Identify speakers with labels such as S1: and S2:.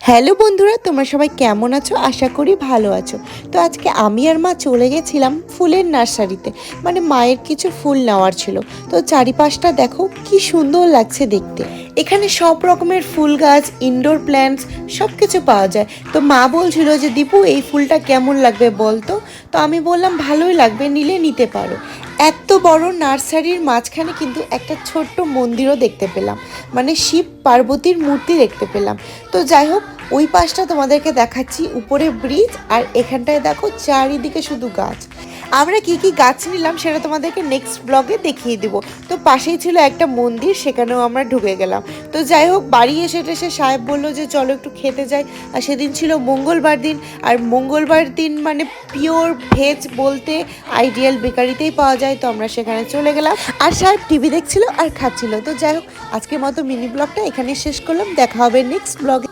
S1: Hello বন্ধুরা, তোমরা সবাই কেমন আছো? আশা করি ভালো আছো। তো আজকে আমি আর মা চলে গেছিলাম ফুলের নার্সারিতে, মানে মায়ের কিছু ফুল নেওয়ার ছিল। তো চারিপাশটা দেখো কি সুন্দর লাগছে দেখতে। এখানে সব রকমের ফুল গাছ, ইনডোর প্ল্যান্টস সব কিছু পাওয়া যায়। তো মা বলছিল যে দীপু এই ফুলটা কেমন লাগবে বলতো। তো আমি বললাম ভালোই লাগবে, নিলে নিতে পারো। এত বড় নার্সারির মাঝখানে কিন্তু একটা ছোট্ট মন্দিরও দেখতে পেলাম, মানে শিব পার্বতীর মূর্তি দেখতে পেলাম। তো যাই হোক, ওই পাশটা তোমাদেরকে দেখাচ্ছি, উপরে ব্রিজ, আর এখানটায় দেখো চারিদিকে শুধু গাছ। আমরা কি কি গাছ নিলাম সেটা তোমাদেরকে নেক্সট ব্লগে দেখিয়ে দিব। তো পাশেই ছিল একটা মন্দির, সেখানেও আমরা ঢুকে গেলাম। তো যাই হোক, বাড়ি এসে সাহেব বললো যে চলো একটু খেতে যাই। আর সেদিন ছিল মঙ্গলবার দিন, আর মঙ্গলবার দিন মানে পিওর ভেজ বলতে আইডিয়াল বেকারিতেই পাওয়া যায়। তো আমরা সেখানে চলে গেলাম, আর সাহেব টিভি দেখছিল আর খাচ্ছিল। তো যাই হোক, আজকের মতো মিনি ব্লগটা এখানে শেষ করলাম। দেখা হবে নেক্সট ব্লগে।